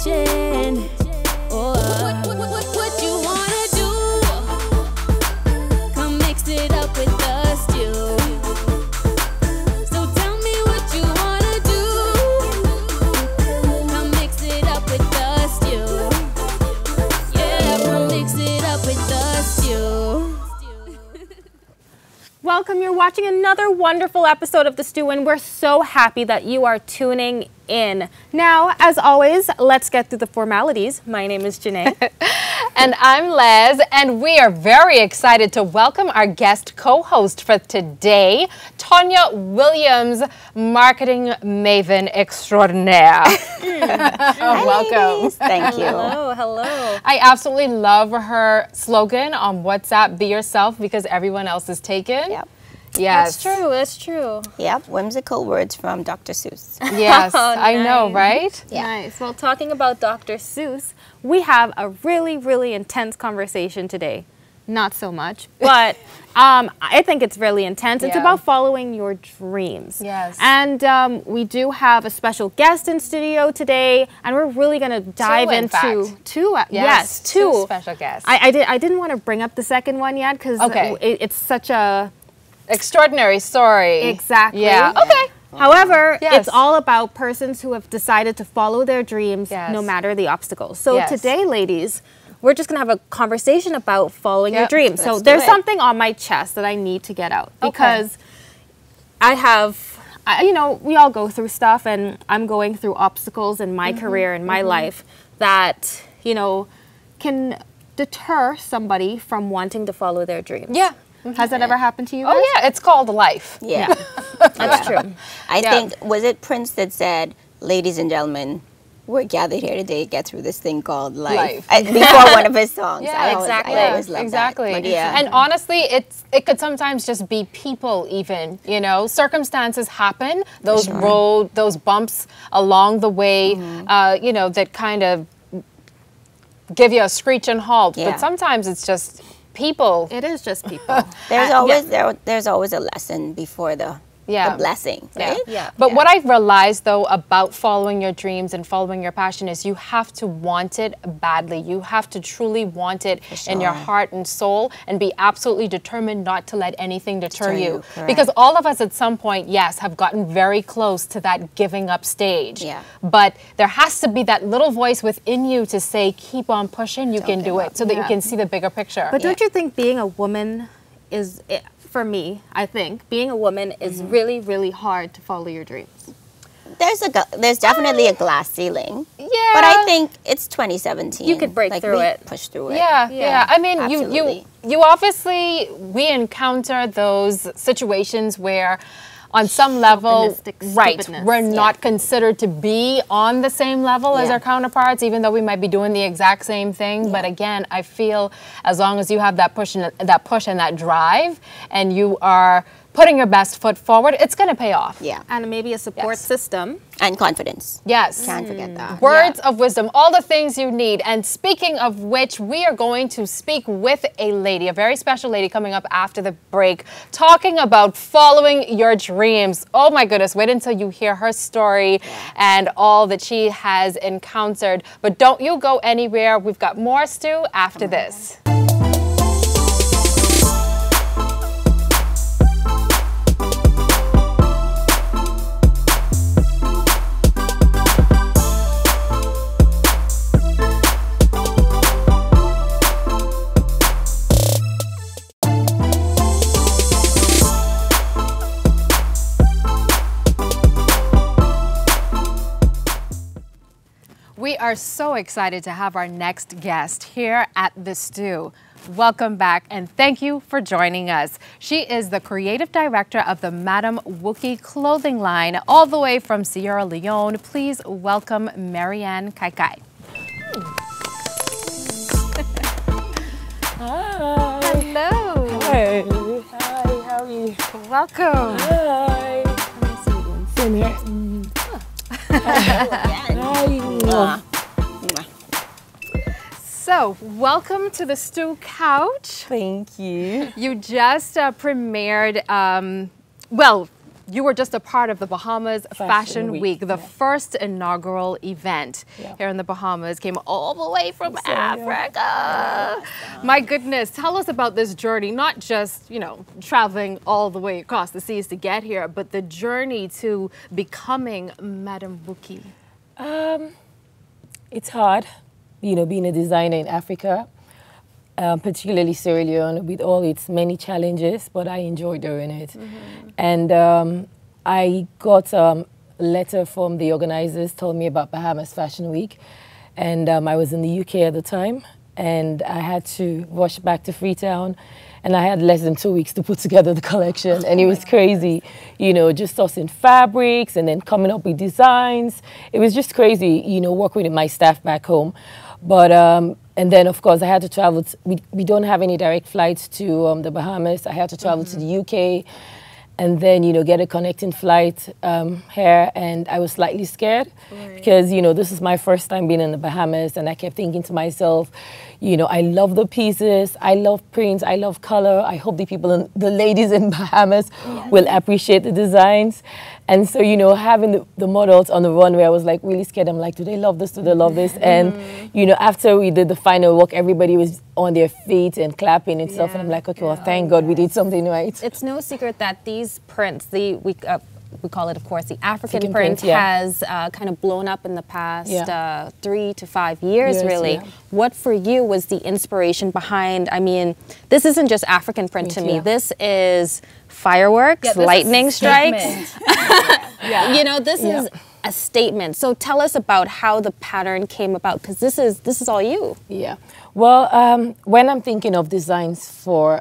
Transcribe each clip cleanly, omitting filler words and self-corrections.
kitchen. Oh, what you wanna do? Come mix it up with the stew. So tell me what you wanna do. Come mix it up with the stew. Yeah, come mix it up with the stew. Welcome, you're watching another wonderful episode of The Stew, and we're so happy that you are tuning in. Now, as always, let's get through the formalities. My name is Janae. And I'm Les, and we are very excited to welcome our guest co-host for today, Tonya Williams, marketing maven extraordinaire. Welcome. Thank you. Hello, hello. I absolutely love her slogan on WhatsApp, be yourself because everyone else is taken. Yep. Yes. That's true, that's true. Yep. Whimsical words from Dr. Seuss. Yes, Oh, I know, nice. right? Yeah. Nice. Well, talking about Dr. Seuss, we have a really, really intense conversation today. Not so much, but I think it's really intense. It's Yeah. about following your dreams. Yes. And we do have a special guest in studio today, and we're really going to dive in into fact. two. Yes, two special guests. I didn't want to bring up the second one yet because Okay. it's such a Extraordinary story. exactly. Yeah, okay. However, Yes. it's all about persons who have decided to follow their dreams Yes. no matter the obstacles. So Yes. today, ladies, we're just going to have a conversation about following your Yep. dreams. So Let's do there's it. something on my chest that I need to get out Okay. because you know, we all go through stuff, and I'm going through obstacles in my career and my life that, you know, can deter somebody from wanting to follow their dreams. Yeah. Has that ever happened to you guys? Oh, yeah, it's called life. Yeah. That's true. I Yeah. think, was it Prince that said, ladies and gentlemen, we're gathered here today to get through this thing called life. Before one of his songs. Yeah, I always love exactly. that. But yeah. And honestly, it could sometimes just be people even, you know, circumstances happen, those those bumps along the way, you know, that kind of give you a screech and halt. Yeah. But sometimes it's just people. It is just people. There's always a lesson before the blessing, right? Yeah. But what I've realized, though, about following your dreams and following your passion is you have to want it badly. You have to truly want it in your heart and soul and be absolutely determined not to let anything deter you. Correct. Because all of us at some point, yes, have gotten very close to that giving up stage. Yeah. But there has to be that little voice within you to say, keep on pushing, you can do it, so that you can see the bigger picture. But don't you think being a woman is, for me, I think, being a woman is really, really hard to follow your dreams? There's definitely a glass ceiling. Yeah. But I think it's 2017. You could break through we it. Push through it. Yeah. I mean, Absolutely. you obviously, we encounter those situations where on some level, Chauvinistic right, stupidness. we're not considered to be on the same level as our counterparts, even though we might be doing the exact same thing. But again, I feel as long as you have that push and that drive, and you are putting your best foot forward, it's going to pay off. Yeah. And maybe a support system. And confidence. Yes. Can't forget that. Words of wisdom, all the things you need. And speaking of which, we are going to speak with a lady, a very special lady coming up after the break, talking about following your dreams. Oh my goodness, wait until you hear her story and all that she has encountered. But don't you go anywhere. We've got more, Stu, after this. We are so excited to have our next guest here at The Stew. Welcome back, and thank you for joining us. She is the creative director of the Madam Wokie clothing line, all the way from Sierra Leone. Please welcome Marianne Kaikai. Hi. Hello. Hi. Hi, how are you? Welcome. Hi. Same here. Hi. So, welcome to the Stew Couch. Thank you. You just premiered, well, you were just a part of the Bahamas Fashion Week, Week, the first inaugural event here in the Bahamas, came all the way from Africa. My goodness, tell us about this journey, not just, you know, traveling all the way across the seas to get here, but the journey to becoming Madame Wokie. It's hard, you know, being a designer in Africa, particularly Sierra Leone, with all its many challenges, but I enjoy doing it. And I got a letter from the organizers, told me about Bahamas Fashion Week, and I was in the UK at the time, and I had to rush back to Freetown, and I had less than 2 weeks to put together the collection, and it was crazy, you know, just sourcing fabrics and then coming up with designs. It was just crazy, you know, working with my staff back home. But, and then of course I had to travel, we don't have any direct flights to the Bahamas. I had to travel to the UK and then, you know, get a connecting flight here, and I was slightly scared because, you know, this is my first time being in the Bahamas, and I kept thinking to myself, you know, I love the pieces, I love prints, I love color. I hope the people, the ladies in Bahamas will appreciate the designs. And so, you know, having the models on the runway, I was like really scared. I'm like, do they love this? Do they love this? And, you know, after we did the final walk, everybody was on their feet and clapping and stuff. And I'm like, okay, well, thank God we did something right. It's no secret that these prints, we call it, of course, the African print, has kind of blown up in the past 3 to 5 years, really. What for you was the inspiration behind, I mean, this isn't just African print to me. This is fireworks, lightning strikes. You know, this is a statement. So tell us about how the pattern came about, because this is all you. Yeah. Well, when I'm thinking of designs for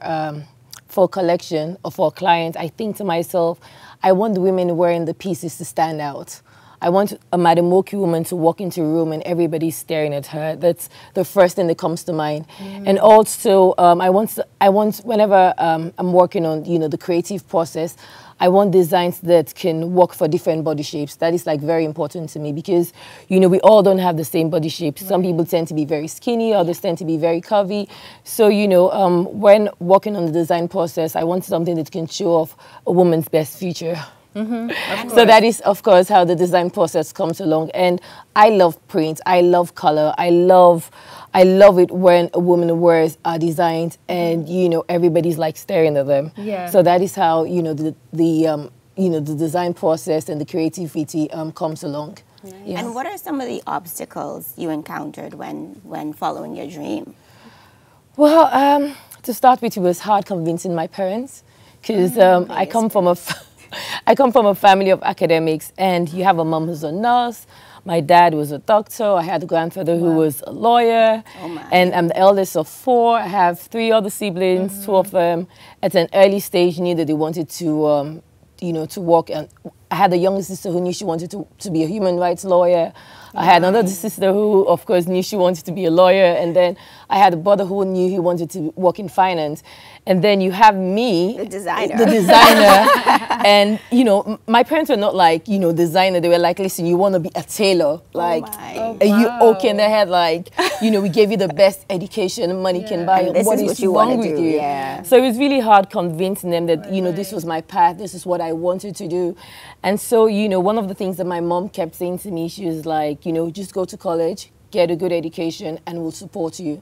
collection or for clients, I think to myself, I want the women wearing the pieces to stand out. I want a Madame Wokie woman to walk into a room and everybody's staring at her. That's the first thing that comes to mind. And also, I want whenever I'm working on, you know, the creative process, I want designs that can work for different body shapes. That is like very important to me because, you know, we all don't have the same body shapes. Some people tend to be very skinny, others tend to be very curvy. So, you know, when working on the design process, I want something that can show off a woman's best feature. So that is, of course, how the design process comes along. And I love print. I love color. I love it when a woman wears our designs and, you know, everybody's like staring at them. So that is how, you know, the design process and the creativity comes along. And what are some of the obstacles you encountered when following your dream? Well, to start with, it was hard convincing my parents because I come from a family of academics, and you have a mom who's a nurse. My dad was a doctor. I had a grandfather who was a lawyer. And I'm the eldest of 4. I have 3 other siblings. 2 of them at an early stage knew that they wanted to, you know, to work. And I had a younger sister who knew she wanted to be a human rights lawyer. I had another sister who, of course, knew she wanted to be a lawyer. And then I had a brother who knew he wanted to work in finance. And then you have me, the designer. And, you know, my parents were not like, you know, designer. They were like, listen, you want to be a tailor. Like, are you okay? And they had like, you know, we gave you the best education money can buy. And what is wrong with you? So it was really hard convincing them that, you know, this was my path. This is what I wanted to do. And so, you know, one of the things that my mom kept saying to me, she was like, you know, just go to college, get a good education, and we'll support you.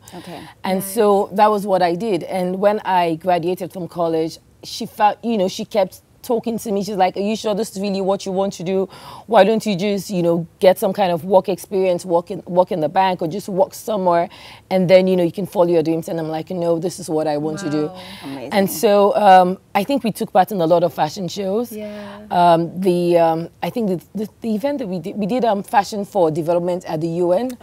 And so that was what I did. And when I graduated from college, she felt, you know, she kept talking to me. She's like, are you sure this is really what you want to do? Why don't you just, you know, get some kind of work experience, work in the bank, or just work somewhere, and then, you know, you can follow your dreams. And I'm like, no, this is what I want to do. Amazing. And so I think we took part in a lot of fashion shows. I think the event that we did fashion for development at the UN.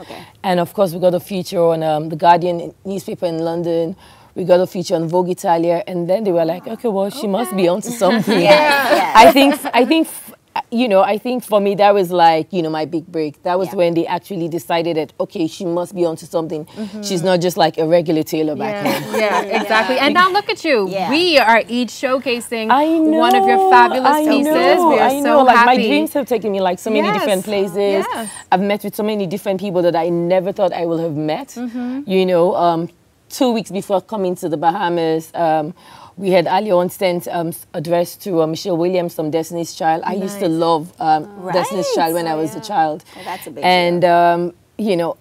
And of course, we got a feature on the Guardian newspaper in London. We got a feature on Vogue Italia, and then they were like, okay, well, she must be onto something. I think, you know, I think for me, that was like, you know, my big break. That was when they actually decided that, okay, she must be onto something. She's not just like a regular tailor back home. Exactly. And now look at you. We are each showcasing one of your fabulous pieces. We are so like, happy. my dreams have taken me like so many different places. I've met with so many different people that I never thought I would have met. You know, 2 weeks before coming to the Bahamas, we had earlier on sent address to Michelle Williams from Destiny's Child. I used to love Destiny's Child when I was a child. Oh, that's a big deal. You know,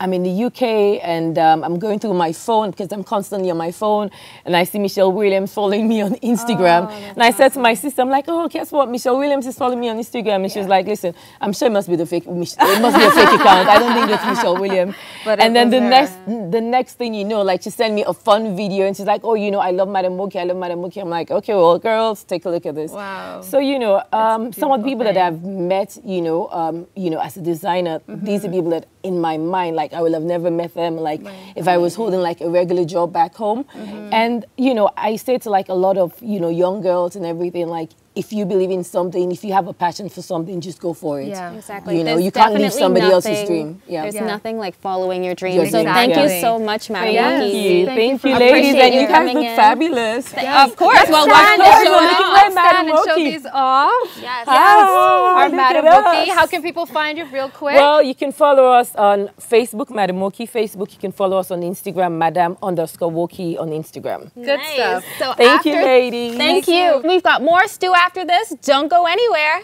I'm in the UK and I'm going through my phone because I'm constantly on my phone, and I see Michelle Williams following me on Instagram. And I said to my sister, I'm like, oh, guess what? Michelle Williams is following me on Instagram. And she was like, listen, I'm sure it must be the fake, it must be a fake account. I don't think it's Michelle Williams. And then the next thing you know, like she sent me a fun video and she's like, oh, you know, I love Madam Wokie, I love Madam Wokie. I'm like, okay, well, girls, take a look at this. Wow. So, you know, some of the people that I've met, you know, as a designer, these are people that in my mind, like I will have never met them, like if I was holding like a regular job back home. And, you know, I say to like a lot of, you know, young girls and everything, like, if you believe in something, if you have a passion for something, just go for it. Yeah, exactly. You know, you can't leave somebody else's dream. Yeah. There's nothing like following your dreams. So thank you so much, Madam Wokie. Thank you, ladies, and you guys look fabulous. Of course. Well, let's show these off. Yes. Our Madam Wokie. How can people find you real quick? Well, you can follow us on Facebook, Madam Wokie. Facebook, you can follow us on Instagram, Madam_Wokie on Instagram. Good stuff. So thank you, ladies. Thank you. We've got more stew after this. Don't go anywhere.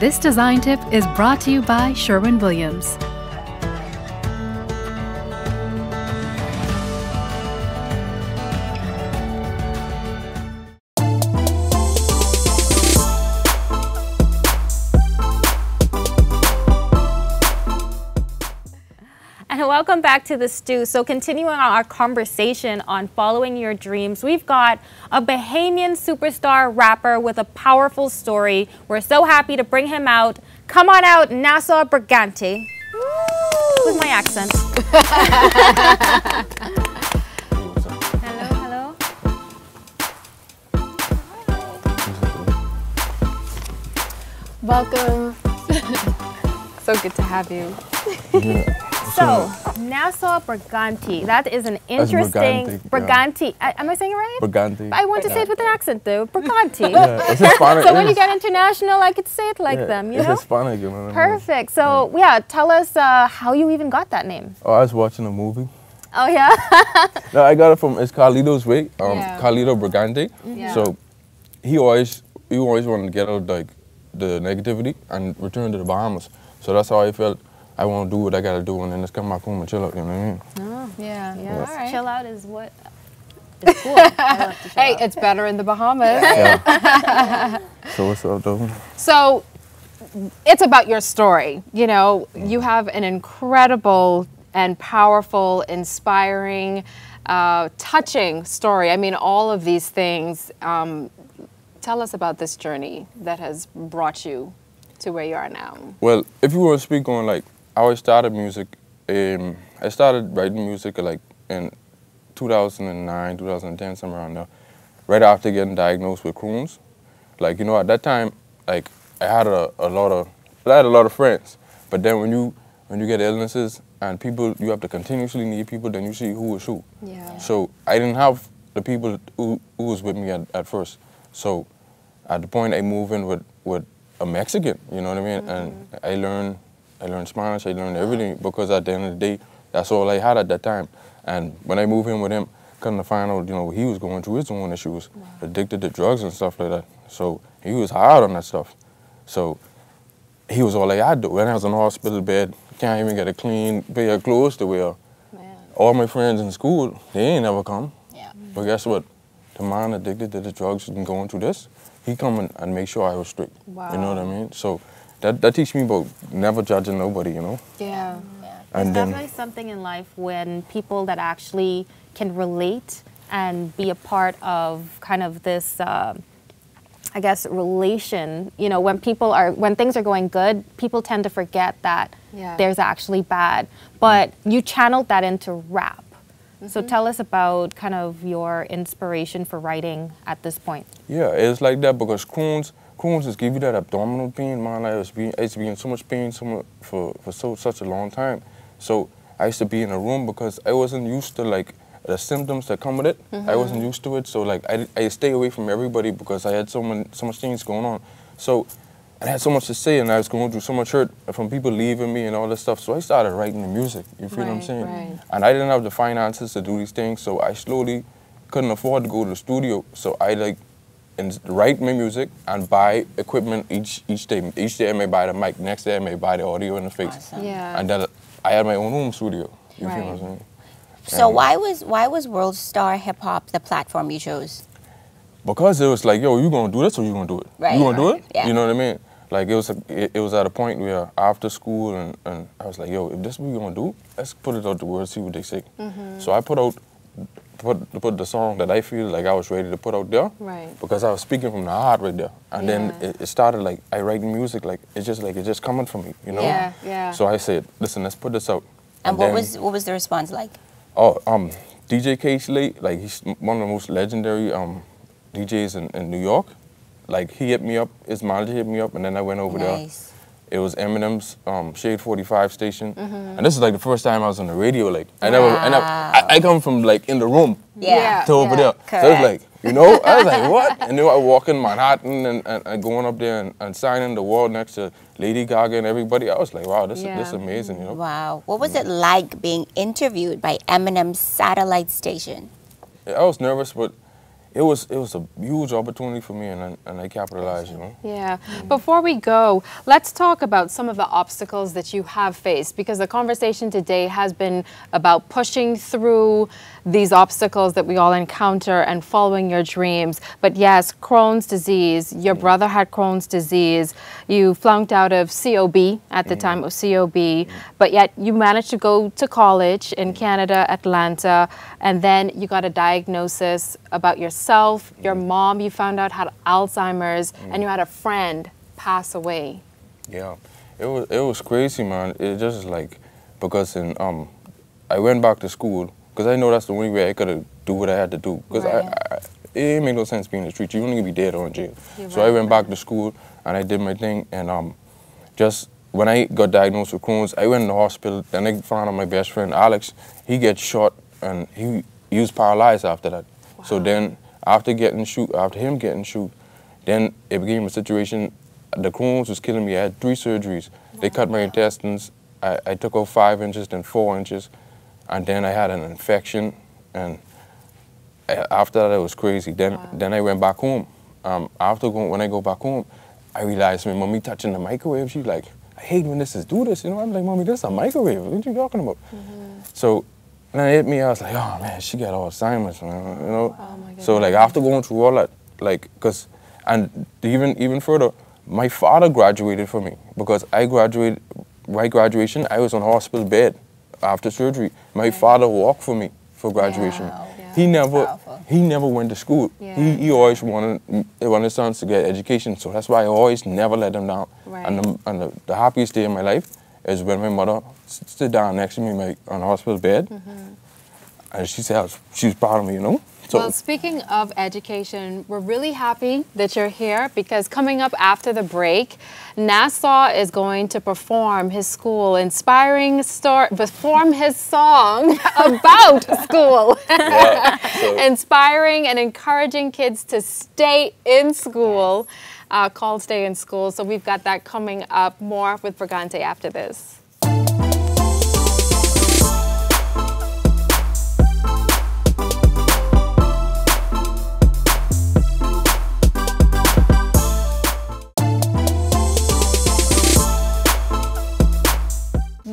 This design tip is brought to you by Sherwin-Williams. And welcome back to the stew. So continuing our conversation on following your dreams, we've got a Bahamian superstar rapper with a powerful story. We're so happy to bring him out. Come on out, Nassaw Brigante. With my accent. Hello, hello. Welcome. So good to have you. So, Nassaw Brigante, that is an interesting... Brigante. Am I saying it right? Brigante. I want to say it with an accent though. Brigante. It's Hispanic. So when you get international, I could say it like them, you know? It's Hispanic, you know. Perfect. So, yeah, tell us how you even got that name. Oh, I was watching a movie. Oh, yeah? No, I got it from, it's Carlito's Way, Carlito Brigante. So, he always wanted to get out like the negativity and return to the Bahamas. So that's how I felt. I want to do what I got to do and then just come back home and chill out, you know what I mean? Oh, yeah. All right. Chill out is what? It's cool. Hey, it's better in the Bahamas. Yeah. So what's up, though? So it's about your story. You know, you have an incredible and powerful, inspiring, touching story. I mean, all of these things. Tell us about this journey that has brought you to where you are now. Well, if you want to speak on like, I always started music. I started writing music like in 2009, 2010, somewhere around there. Right after getting diagnosed with Crohn's. Like, you know, at that time, like I had a lot of friends. But then when you get illnesses and people, you have to continuously need people, then you see who is who. Yeah. So I didn't have the people who was with me at first. So at the point I moved in with a Mexican, you know what I mean? And I learned Spanish, I learned everything because at the end of the day, that's all I had at that time. And when I moved in with him, come to find out, you know, he was going through his own issues, addicted to drugs and stuff like that. So he was hard on that stuff. So he was all like, I do. And I was in the hospital bed, can't even get a clean pair of clothes to wear. Man. All my friends in school, they ain't never come. Yeah. But guess what? The man addicted to the drugs and going through this, he come and make sure I was straight. Wow. You know what I mean? So that teach me about never judging nobody, you know? Yeah. There's definitely something in life when people that actually can relate and be a part of kind of this, I guess, relation. You know, when things are going good, people tend to forget that there's actually bad. But you channeled that into rap. So tell us about kind of your inspiration for writing at this point. Yeah, it's like that because croons just give you that abdominal pain, man. I used to be in so much pain for such a long time. So I used to be in a room because I wasn't used to like the symptoms that come with it. I wasn't used to it, so like I stay away from everybody because I had so much things going on. So I had so much to say, and I was going through so much hurt from people leaving me and all this stuff. So I started writing the music. You feel what I'm saying? Right. And I didn't have the finances to do these things, so I slowly couldn't afford to go to the studio. So I like write my music and buy equipment each day. Each day I may buy the mic. Next day I may buy the audio interface. Awesome. Yeah. And then I had my own home studio. You feel what I'm saying? So why was World Star Hip Hop the platform you chose? Because it was like, yo, you gonna do this or you gonna do it? Right. You gonna do it? Yeah. You know what I mean? Like it was at a point where after school and I was like, yo, if this is what we gonna do, let's put it out the world, see what they say. So I put the song that I feel like I was ready to put out there. Right. Because I was speaking from the heart right there. And then it started like I write music like it's just coming from me, you know? Yeah, yeah. So I said, listen, let's put this out. And what was the response like? Oh, DJ K-Slate, like he's one of the most legendary DJs in New York. Like he hit me up, his manager hit me up, and then I went over there. It was Eminem's Shade 45 station, and this is like the first time I was on the radio. Like I come from like in the room to over there, correct. So it's like, you know, I was like, what? And then I walk in Manhattan and going up there and signing the wall next to Lady Gaga and everybody. I was like, wow, this is amazing, you know. Wow, what was it like being interviewed by Eminem's satellite station? I was nervous, but it was a huge opportunity for me, and I capitalized, you know. Yeah. Before we go, let's talk about some of the obstacles that you have faced, because the conversation today has been about pushing through these obstacles that we all encounter and following your dreams. But yes, Crohn's disease, your brother had Crohn's disease, you flunked out of COB at the time of COB, but yet you managed to go to college in Canada, Atlanta, and then you got a diagnosis about yourself, your mom, you found out had Alzheimer's, and you had a friend pass away. Yeah, it was crazy, man. It just like, because I went back to school, because I know that's the only way I could do what I had to do. Because it didn't make no sense being in the street. You're only going to be dead or in jail. So I went back to school, and I did my thing, and just when I got diagnosed with Crohn's, I went in the hospital, then I found out my best friend, Alex, he gets shot, and he was paralyzed after that. Wow. So then, after him getting shoot, then it became a situation, the Crohn's was killing me. I had 3 surgeries. They cut my intestines. I took out 5 inches, then 4 inches, and then I had an infection, and after that it was crazy. Then I went back home. When I go back home, I realized my mommy touching the microwave. She's like, I hate when this is do this, you know. I'm like, mommy, this is a microwave. What are you talking about? So when it hit me, I was like, oh man, she got Alzheimer's, man, you know. Oh my goodness. So like after going through all that, like, and even further, my father graduated for me because my graduation, I was on hospital bed after surgery. My father walked for me for graduation. Wow. Yeah. He never went to school. Yeah. He always wanted his sons to get education, so that's why I always never let them down. Right. And the happiest day of my life is when my mother sit down next to me on the hospital bed, and she said she was proud of me, you know. So, well, speaking of education, we're really happy that you're here because coming up after the break, Nassaw is going to perform his song about school, inspiring and encouraging kids to stay in school, called Stay in School. So we've got that coming up. More with Brigante after this.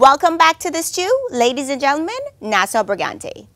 Welcome back to the stew, ladies and gentlemen, Nassaw Brigante.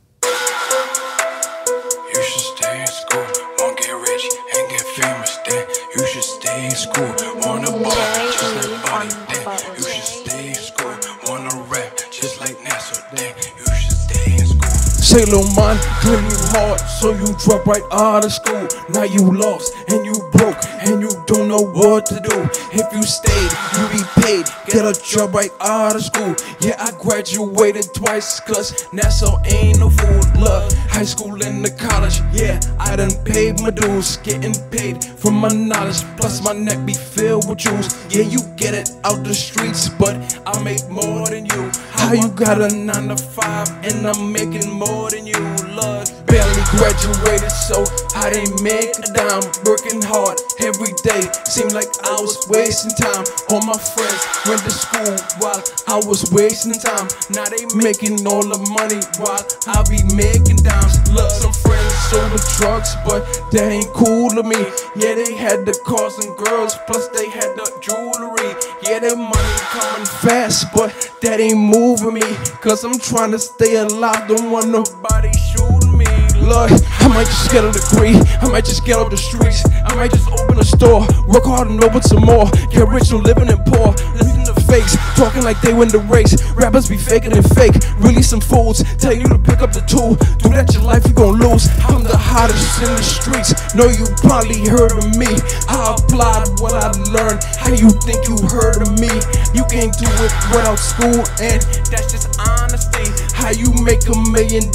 You should stay in school, won't get rich and get famous. Then you should stay in school, wanna ball just like Buddy. Then you should stay in school, wanna rap just like Nassaw. Then you should stay in school. Say, little man, clean you hard, so you drop right out of school. Now you lost and you broke and you don't know what to do. If you stayed, you be paid, get a job right out of school. Yeah, I graduated twice, cause Nassaw ain't no fool. Look, high school and the college, yeah, I done paid my dues. Getting paid from my knowledge, plus my neck be filled with jewels. Yeah, you get it out the streets, but I make more than you. How you got a 9 to 5 and I'm making more than you? Lord, barely graduated, so I didn't make a dime. Working hard every day, seemed like I was wasting time. All my friends went to school while I was wasting time. Now they making all the money while I be making dimes. Look, some friends sold the drugs, but that ain't cool to me. Yeah, they had the cars and girls, plus they had the jewelry. Yeah, their money coming fast, but that ain't moving me, cause I'm trying to stay alive, don't want nobody shooting me. Lord, I might just get a degree, I might just get off the streets, I might just open a store, work hard and open some more, get rich or living in poor. Listen to fakes, talking like they win the race. Rappers be faking and fake, really some fools, tell you to pick up the tool. Do that your life you gon' lose. I'm the hottest in the streets, know you probably heard of me. I applied what I learned, how you think you heard of me? You can't do it without school, and that's just honesty. How you make $1 million,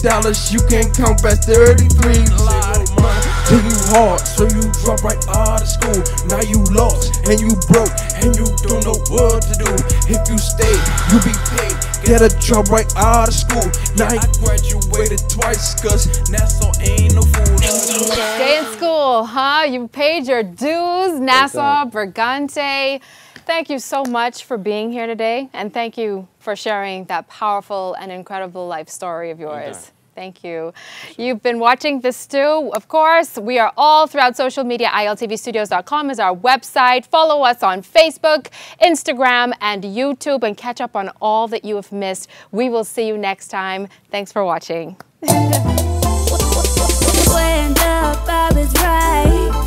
you can't count past 33. Then you hard, so you drop right out of school. Now you lost and you broke and you don't know what to do. If you stay, you be paid, get a job right out of school. Now I graduated twice, cause Nassaw ain't no fool. Stay in school, huh? You paid your dues, Nassaw Brigante. Thank you so much for being here today, and thank you for sharing that powerful and incredible life story of yours. Thank you. You've been watching The Stew. Of course, we are all throughout social media. ILTVstudios.com is our website. Follow us on Facebook, Instagram, and YouTube, and catch up on all that you have missed. We will see you next time. Thanks for watching. When the vibe is right.